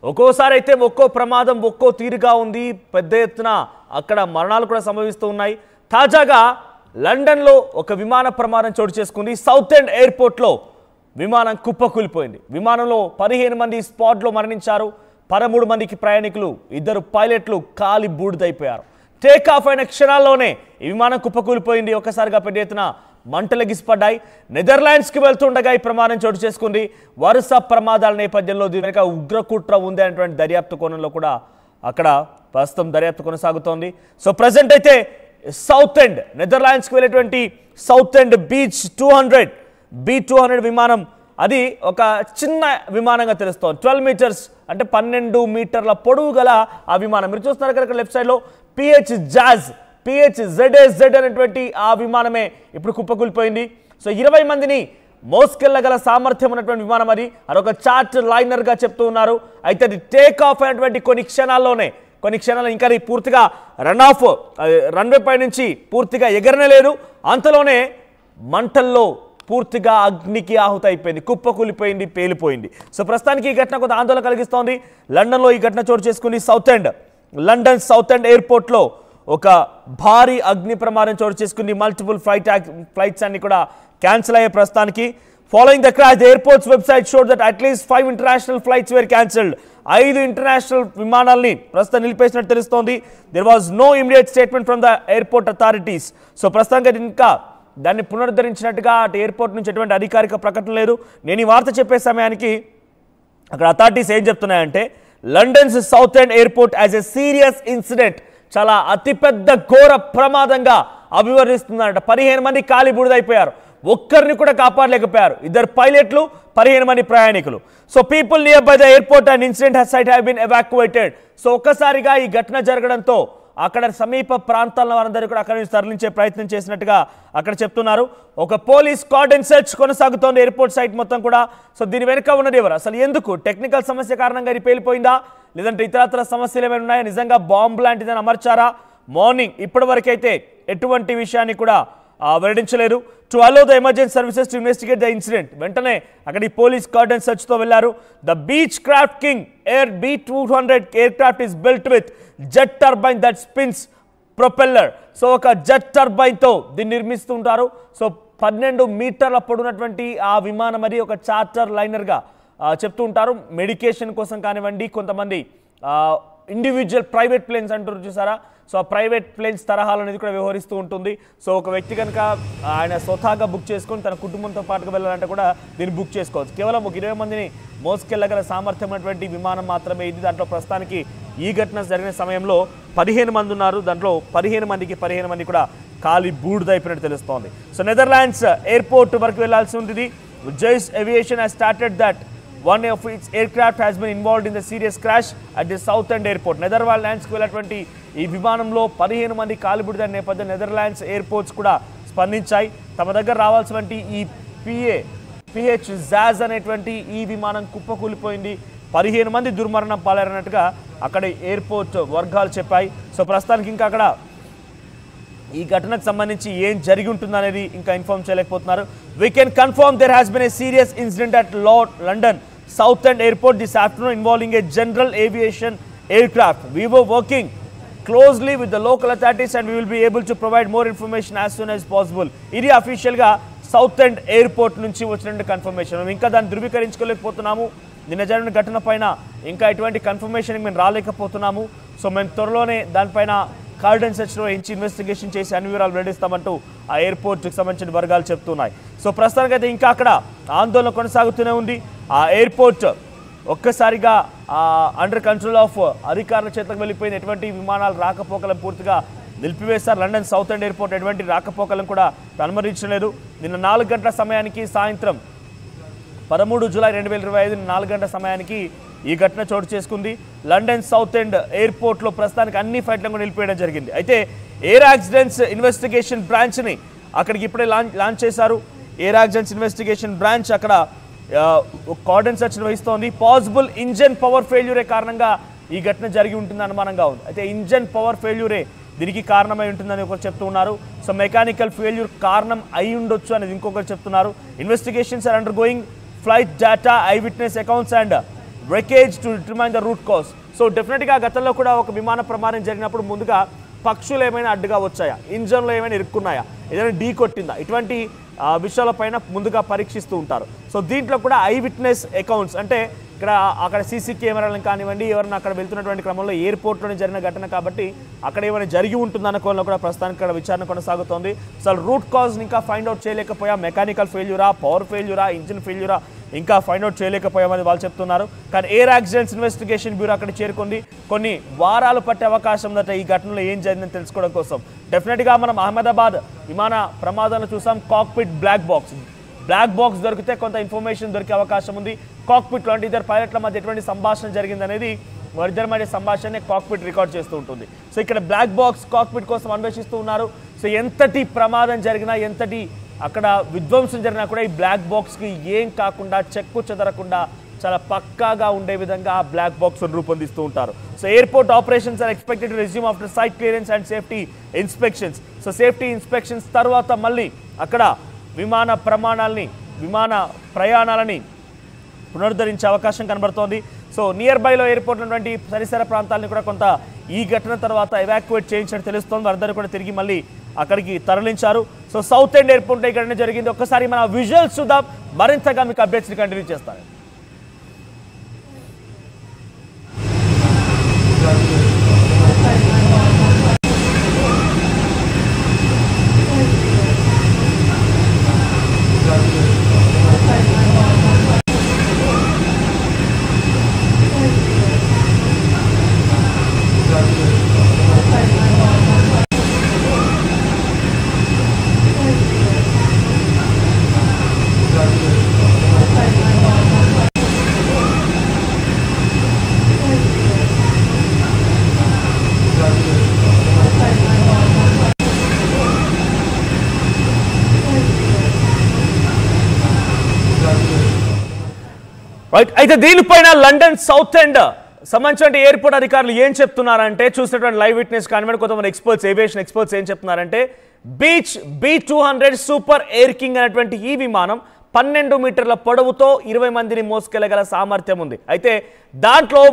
ఒక్కోసారి అయితే ఒక్కో ప్రమాదం ఒక్కో తీరుగా ఉంది. పెద్ద ఎత్తున అక్కడ మరణాలు కూడా సంభవిస్తూ ఉన్నాయి. తాజాగా లండన్లో ఒక విమాన ప్రమాదం చోటు చేసుకుంది. సౌత్ ఎండ్ ఎయిర్పోర్ట్లో విమానం కుప్పకూలిపోయింది. విమానంలో 15 మంది స్పాట్లో మరణించారు. 13 మందికి ప్రయాణికులు, 2 పైలట్లు కాలి బూడిదైపోయారు. టేక్ ఆఫ్ అయిన క్షణాల్లోనే ఈ విమానం కుప్పకూలిపోయింది. ఒక్కసారిగా పెద్ద ఎత్తున మంటలు ఎగిసిపడ్డాయి. నెదర్లాండ్స్కి వెళ్తుండగా ఈ ప్రమాదం చోటు చేసుకుంది. వరుస ప్రమాదాల నేపథ్యంలో దీని వెనుక ఉగ్రకుట్ర ఉంది అనేటువంటి దర్యాప్తు కోణంలో కూడా అక్కడ ప్రస్తుతం దర్యాప్తు కొనసాగుతోంది. సో ప్రజెంట్ అయితే సౌత్ ఎండ్ నెదర్లాండ్స్కి వెళ్ళేటువంటి సౌత్ ఎండ్ బీచ్ 200 విమానం అది ఒక చిన్న విమానంగా తెలుస్తోంది. 12 మీటర్స్ అంటే 12 మీటర్ల పొడవు గల ఆ విమానం. మీరు చూస్తున్నారు కదా లెఫ్ట్ సైడ్లో PHZAZ అనేటువంటి ఆ విమానమే ఇప్పుడు కుప్పకూలిపోయింది. సో 20 మందిని మోసుకెళ్లగల సామర్థ్యం ఉన్నటువంటి విమానం అది. అదొక చార్ట్ లైనర్గా చెప్తూ ఉన్నారు. అయితే అది టేక్ ఆఫ్ అయినటువంటి కొన్ని క్షణాల్లో ఇంకా పూర్తిగా రన్వే పై నుంచి పూర్తిగా ఎగరనలేదు. అంతలోనే మంటల్లో పూర్తిగా అగ్నికి ఆహుతి అయిపోయింది, కుప్పకూలిపోయింది, పేలిపోయింది. సో ప్రస్తుతానికి ఈ ఘటన కొంత ఆందోళన కలిగిస్తోంది. లండన్లో ఈ ఘటన చోటు చేసుకుంది. లండన్ సౌత్ ఎండ్ ఎయిర్పోర్ట్లో ఒక భారీ అగ్ని ప్రమాదం చోటు చేసుకుంది. మల్టిపుల్ ఫ్లైట్స్ అన్ని కూడా క్యాన్సిల్ అయ్యే ప్రస్తుతానికి. Following the crash, the airport's website showed that at least 5 international flights were cancelled. 5 international విమానాల్ని ప్రస్తుతం నిలిపేసినట్టు తెలుస్తోంది. There was no immediate statement from the airport authorities. So ప్రస్తుతానికి ఇంకా దాన్ని పునరుద్ధరించినట్టుగా అటు ఎయిర్పోర్ట్ నుంచి ఎటువంటి అధికారిక ప్రకటన లేదు. నేను ఈ వార్త చెప్పే సమయానికి అక్కడ అథారిటీస్ ఏం చెప్తున్నాయంటే London's Southend airport as a serious incident, చాలా అతిపెద్ద ఘోర ప్రమాదంగా అభివర్ణిస్తున్నారట. 15 మంది కాలి బూడిదైపోయారు. ఒక్కరిని కూడా కాపాడలేకపోయారు. 2 పైలట్లు, 15 మంది ప్రయాణికులు. So people nearby the airport and incident site have been evacuated. So ఒక్కసారిగా ఈ ఘటన జరగడంతో అక్కడ సమీప ప్రాంతాల వారందరూ కూడా అక్కడి నుంచి తరలించే ప్రయత్నం చేసినట్టుగా అక్కడ చెప్తున్నారు. ఒక పోలీస్ కార్డన్ సెర్చ్ కొనసాగుతోంది ఎయిర్పోర్ట్ సైట్ మొత్తం కూడా. సో దీని వెనుక ఉన్నది ఎవరు, అసలు ఎందుకు, టెక్నికల్ సమస్య కారణంగా ఇది పేలిపోయిందా, లేదంటే ఇతరత్ర సమస్యలు ఏమైనా ఉన్నాయా, నిజంగా బాంబు లాంటిదని అమర్చారా? మార్నింగ్ ఇప్పటి వరకైతే ఎటువంటి విషయాన్ని కూడా వెల్లడించలేదు. To allow the emergency services to investigate the incident, వెంటనే అక్కడి పోలీస్ కార్డన్ సెర్చ్తో వెళ్లారు. The Beechcraft King Air B200 aircraft is built with jet turbine that spins propeller. So ఒక జెట్ టర్బైన్తో దీన్ని నిర్మిస్తుంటారు. సో 12 మీటర్ల పొడున్నటువంటి ఆ విమానం అది ఒక చార్టర్ లైనర్గా చెప్తూ ఉంటారు. మెడికేషన్ కోసం కానివ్వండి, కొంతమంది ఇండివిజువల్ ప్రైవేట్ ప్లేన్స్ అంటారు చూసారా, సో ఆ ప్రైవేట్ ప్లేన్స్ తరహాలు అనేది కూడా వ్యవహరిస్తూ ఉంటుంది. సో ఒక వ్యక్తి కనుక ఆయన స్వతహాగా బుక్ చేసుకొని తన కుటుంబంతో పాటుగా వెళ్ళాలంటే కూడా దీన్ని బుక్ చేసుకోవచ్చు. కేవలం ఒక 20 మందిని మోసుకెళ్లగల సామర్థ్యం ఉన్నటువంటి విమానం మాత్రమే ఇది. దాంట్లో ప్రస్తుతానికి ఈ ఘటన జరిగిన సమయంలో 15 మంది ఉన్నారు. దాంట్లో 15 మంది కూడా కాలి బూడిదైపోయినట్టు తెలుస్తోంది. సో నెదర్లాండ్స్ ఎయిర్పోర్ట్ వరకు వెళ్లాల్సి ఉంటుంది. జైస్ aviation has started that one of its aircraft has been involved in the serious crash at the South End Airport. నెదర్లాండ్స్కి వెళ్ళేటువంటి ఈ విమానంలో 15 మంది కాలిబుడిన నేపథ్యం నెదర్లాండ్స్ ఎయిర్పోర్ట్స్ కూడా స్పందించాయి. తమ దగ్గర రావాల్సినటువంటి ఈ PHZAZ అనేటువంటి ఈ విమానం కుప్పకూలిపోయింది. 15 మంది దుర్మరణం పాలైనట్టుగా అక్కడ ఎయిర్పోర్ట్ వర్గాలు చెప్పాయి. సో ప్రస్తుతానికి ఇంకా అక్కడ ఈ ఘటనకు సంబంధించి ఏం జరిగి ఉంటుందనేది ఇంకా ఇన్ఫార్మ్ చేయలేకపోతున్నారు. We can confirm there has been a serious incident at London South End Airport this afternoon involving a general aviation aircraft. We were working closely with the local authorities and we will be able to provide more information as soon as possible. ఇది అఫీషియల్గా south end airport నుంచి వచ్చిన confirmation. ఇంకా దాన్ని ధృవీకరించుకోలేకపోతున్నాము. నిన్న జరిగిన ఘటన పైన ఇంకా ఎటువంటి కన్ఫర్మేషన్ మేము రాలేకపోతున్నాము. సో మేము త్వరలోనే దానిపైన కార్డన్ సెర్చ్ వహించి ఇన్వెస్టిగేషన్ చేసి అన్ని వివరాలు వెల్లడిస్తామంటూ ఆ ఎయిర్పోర్ట్కి సంబంధించిన వర్గాలు చెప్తున్నాయి. సో ప్రస్తుతానికైతే ఇంకా అక్కడ ఆందోళన కొనసాగుతూనే ఉంది. ఆ ఎయిర్పోర్ట్ ఒక్కసారిగా అండర్ కంట్రోల్ ఆఫ్ అధికారుల చేతలకు వెళ్ళిపోయింది. ఎటువంటి విమానాలు రాకపోకలను పూర్తిగా నిలిపివేశారు. లండన్ సౌత్ ఎండ్ ఎయిర్పోర్ట్ ఎటువంటి రాకపోకలను కూడా అనుమతించలేదు. నిన్న 4 గంటల సమయానికి సాయంత్రం 13 జూలై 2025 4 గంటల సమయానికి ఈ ఘటన చోటు చేసుకుంది. లండన్ సౌత్ ఎండ్ ఎయిర్పోర్ట్లో ప్రస్తుతానికి అన్ని ఫ్లైట్లను కూడా నిలిపేయడం జరిగింది. అయితే ఎయిర్ యాక్సిడెంట్స్ ఇన్వెస్టిగేషన్ బ్రాంచ్ని అక్కడికి ఇప్పుడే లాంచ్ చేశారు. ఎయిర్ యాక్సిడెంట్స్ ఇన్వెస్టిగేషన్ బ్రాంచ్ అక్కడ కార్డన్ సెర్చ్ నిర్వహిస్తోంది. పాసిబుల్ ఇంజన్ పవర్ ఫెయిల్యూరే కారణంగా ఈ ఘటన జరిగి ఉంటుంది అనుమానంగా ఉంది. అయితే ఇంజన్ పవర్ ఫెయిల్యూరే దీనికి కారణమై ఉంటుందని ఒకరు చెప్తూ ఉన్నారు. సో మెకానికల్ ఫెయిల్యూర్ కారణం అయి ఉండొచ్చు అనేది ఇంకొకరు చెప్తున్నారు. Investigations are undergoing. Flight data, eyewitness accounts and wreckage to determine the root cause. So డెఫినెట్గా గతంలో కూడా ఒక విమాన ప్రమాదం జరిగినప్పుడు ముందుగా పక్షులు ఏమైనా అడ్డుగా వచ్చాయా, ఇంజన్లో ఏమైనా ఇరుక్కున్నాయా, ఏదైనా ఢీ కొట్టిందా, ఇటువంటి విషయాలపైన ముందుగా పరీక్షిస్తూ ఉంటారు. సో దీంట్లో కూడా ఐ విట్నెస్ అకౌంట్స్ అంటే ఇక్కడ అక్కడ సీసీ కెమెరాలను కానివ్వండి, ఎవరైనా అక్కడ వెళ్తున్నటువంటి క్రమంలో ఎయిర్పోర్ట్లోనే జరిగిన ఘటన కాబట్టి అక్కడ ఏమైనా జరిగి ఉంటుందన్న కోణంలో కూడా ప్రస్తుతానికి ఇక్కడ విచారణ కొనసాగుతోంది. అసలు రూట్ కాజ్ని ఇంకా ఫైండ్ అవుట్ చేయలేకపోయా, మెకానికల్ ఫెయిల్యూరా, పవర్ ఫెయిల్యూరా, ఇంజిన్ ఫెయిల్యూరా ఇంకా ఫైండ్ అవుట్ చేయలేకపోయామని వాళ్ళు చెప్తున్నారు. కానీ ఎయిర్ యాక్సిడెంట్స్ ఇన్వెస్టిగేషన్ బ్యూరో అక్కడ చేరుకుంది. కొన్ని వారాలు పట్టే అవకాశం ఉందట ఈ ఘటనలో ఏం జరిగిందని తెలుసుకోవడం కోసం. డెఫినెట్గా మనం అహ్మదాబాద్ విమాన ప్రమాదాలను చూసాం. కాక్పిట్ బ్లాక్ బాక్స్ దొరికితే కొంత ఇన్ఫర్మేషన్ దొరికే అవకాశం ఉంది. కాక్పిట్లో అంటే ఇద్దరు పైలట్ల మధ్య ఎటువంటి సంభాషణ జరిగిందనేది వారిద్దరి మధ్య సంభాషణనే కాక్పిట్ రికార్డ్ చేస్తూ ఉంటుంది. సో ఇక్కడ బ్లాక్ బాక్స్ కాక్పిట్ కోసం అన్వేషిస్తూ ఉన్నారు. సో ఎంతటి ప్రమాదం జరిగినా, ఎంతటి అక్కడ విధ్వంసం జరిగినా కూడా ఈ బ్లాక్ బాక్స్కి ఏం కాకుండా, చెక్కు చెదరకుండా చాలా పక్కాగా ఉండే విధంగా ఆ బ్లాక్ బాక్స్ రూపొందిస్తూ ఉంటారు. So airport operations are expected to resume after site clearance and safety inspections. So safety inspections తర్వాత మళ్ళీ అక్కడ విమాన ప్రయాణాలని పునరుద్ధరించే అవకాశం కనబడుతోంది. సో నియర్ బైలో ఎయిర్పోర్ట్ ఉన్నటువంటి పరిసర ప్రాంతాలను కూడా కొంత ఈ ఘటన తర్వాత ఎవాక్యుయేట్ చేయించినట్టు తెలుస్తోంది. వారందరూ కూడా తిరిగి మళ్ళీ అక్కడికి తరలించారు. సో సౌత్ ఎండ్ ఎయిర్పోర్ట్ ఇక్కడ జరిగింది. ఒక్కసారి మన విజువల్స్ చూద్దాం, మరింతగా మీకు అప్డేట్స్ని కంటిన్యూ చేస్తాను. రైట్, అయితే దీనిపైన లండన్ సౌత్ ఎండ్ సంబంధించిన ఎయిర్పోర్ట్ అధికారులు ఏం చెప్తున్నారంటే, చూసినటువంటి లైవ్ విట్నెస్ కానివ్వండి, కొంతమంది ఎక్స్పర్ట్స్, ఏవియేషన్ ఎక్స్పర్ట్స్ ఏం చెప్తున్నారంటే, beach B200 super air king అనేటువంటి ఈ విమానం 12 మీటర్ల పొడవుతో 20 మందిని మోసుకెళ్లగల సామర్థ్యం ఉంది. అయితే దాంట్లో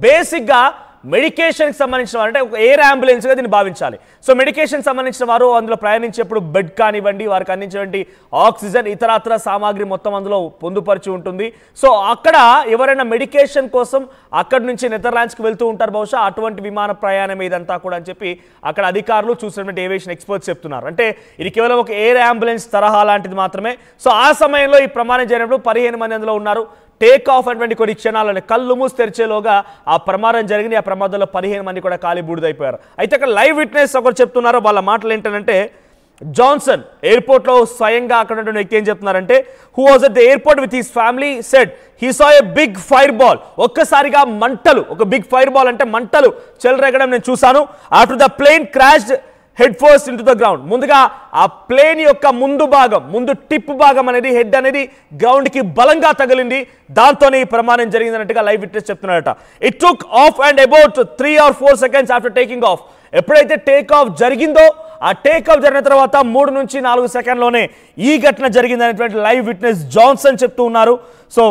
బేసిక్గా మెడికేషన్కి సంబంధించిన అంటే ఒక ఎయిర్ అంబులెన్స్గా దీన్ని భావించాలి. సో మెడికేషన్ సంబంధించిన వారు అందులో ప్రయాణించేప్పుడు బెడ్ కానివ్వండి, వారికి అందించేటువంటి ఆక్సిజన్, ఇతరత్ర సామాగ్రి మొత్తం అందులో పొందుపరిచి ఉంటుంది. సో అక్కడ ఎవరైనా మెడికేషన్ కోసం అక్కడి నుంచి నెదర్లాండ్స్కి వెళ్తూ ఉంటారు బహుశా, అటువంటి విమాన ప్రయాణం ఇదంతా కూడా అని చెప్పి అక్కడ అధికారులు చూసినటువంటి ఏవియేషన్ ఎక్స్పర్ట్స్ చెప్తున్నారు. అంటే ఇది కేవలం ఒక ఎయిర్ అంబులెన్స్ తరహా లాంటిది మాత్రమే. సో ఆ సమయంలో ఈ ప్రమాదం జరిగినప్పుడు 15 మంది అందులో ఉన్నారు. టేక్ ఆఫ్ అటువంటి కొన్ని క్షణాలని కళ్ళు మూసి తెరిచేలోగా ఆ ప్రమాదం జరిగింది. ఆ ప్రమాదంలో 15 మంది కూడా కాలి బూడిదైపోయారు. అయితే అక్కడ లైవ్ విట్నెస్ ఒకరు చెప్తున్నారు. వాళ్ళ మాటలు ఏంటంటే, జాన్సన్ ఎయిర్పోర్ట్లో స్వయంగా అక్కడ ఉన్నటువంటి వ్యక్తి ఏం చెప్తున్నారంటే, who was at the airport with his family said he saw a big fireball. ఒక్కసారిగా మంటలు, ఒక బిగ్ ఫైర్ బాల్ అంటే మంటలు చెలరేగడం నేను చూశాను. After the plane crashed head first into the ground. ముందుగా ఆ ప్లేన్ యొక్క ముందు టిప్ భాగం అనేది, హెడ్ అనేది గ్రౌండ్కి బలంగా తగిలింది. దాంతోనే ఈ ప్రమాదం జరిగిందన్నట్టుగా లైవ్ విట్నెస్ చెప్తున్నారట. It took off and about 3 or 4 seconds after taking off. ఎప్పుడైతే టేక్ ఆఫ్ జరిగిందో, ఆ టేక్ ఆఫ్ జరిగిన తర్వాత 3 నుంచి 4 సెకండ్లోనే ఈ ఘటన జరిగిందనేటువంటి లైవ్ విట్నెస్ జాన్సన్ చెప్తూ ఉన్నారు. సో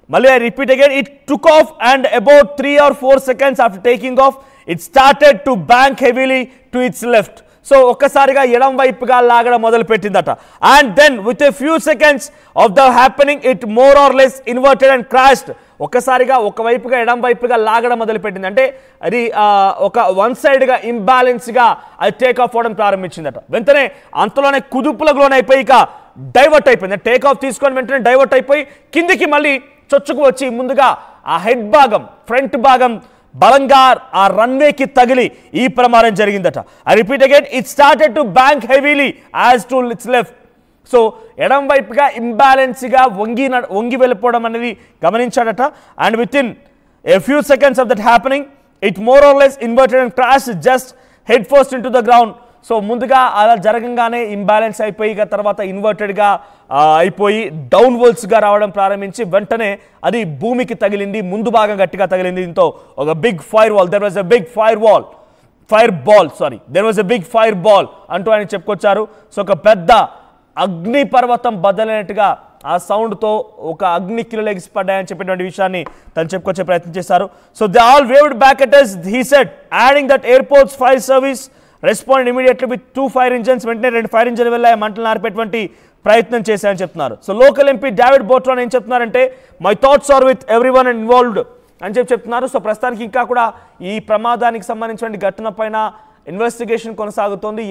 మళ్ళీ I repeat again, it took off and about 3 or 4 seconds after taking off. It started to bank heavily to its left. So ఒక్కసారిగా ఎడం వైపుగా లాగడం మొదలు పెట్టిందట. And then with a few seconds of the happening it more or less inverted and crashed. ఒక్కసారిగా ఒకవైపుగా ఎడం వైపుగా లాగడం మొదలు పెట్టింది. అంటే అది ఒక వన్ సైడ్గా ఇంబ్యాలెన్స్గా అది టేక్ ఆఫ్ అవ్వడం ప్రారంభించిందట. వెంటనే అంతలోనే కుదుపులకు లోనైపోయి ఇక డైవర్ట్ అయిపోయింది. టేక్ ఆఫ్ తీసుకొని వెంటనే డైవర్ట్ అయిపోయి కిందికి మళ్ళీ చొచ్చుకు వచ్చి ముందుగా ఆ హెడ్ భాగం, ఫ్రంట్ భాగం బలంగా ఆ రన్వేకి తగిలి ఈ ప్రమాదం జరిగిందట. I repeat again, it started to bank heavily as to its left. So ఎడం వైపుగా ఇంబ్యాలెన్స్గా వంగి వెళ్ళిపోవడం అనేది గమనించాడట. And with in a few seconds of that happening it more or less inverted and crash just head first into the ground. So ముందుగా అలా జరగంగానే imbalance అయిపోయి ఇక తర్వాత ఇన్వర్టెడ్గా అయిపోయి డౌన్వర్డ్స్గా రావడం ప్రారంభించి వెంటనే అది భూమికి తగిలింది. ముందు భాగం గట్టిగా తగిలింది. దీంతో ఒక big fireball, there was a big fireball అంటూ ఆయన చెప్పుకొచ్చారు. సో ఒక పెద్ద అగ్ని పర్వతం బద్దలైనట్టుగా ఆ సౌండ్తో ఒక అగ్ని కిరణాలు ఎగిసిపడ్డాయని చెప్పినటువంటి విషయాన్ని తను చెప్పుకొచ్చే ప్రయత్నం చేశారు. So they all waived back at us, he said, adding that airport's fire service responded immediately with 2 fire engines. వెంటనే 2 ఫైర్ ఇంజన్లు వెళ్ళాయి, మంటలు ఆర్పేటువంటి ప్రయత్నం చేశాయని చెప్తున్నారు. So local MP David Botron ఏం చెప్తున్నారంటే my thoughts are with everyone involved అని చెప్తున్నారు. సో ప్రస్తుతానికి ఇంకా కూడా ఈ ప్రమాదానికి సంబంధించిన ఘటన పైన ఇన్వెస్టిగేషన్ కొనసాగుతోంది.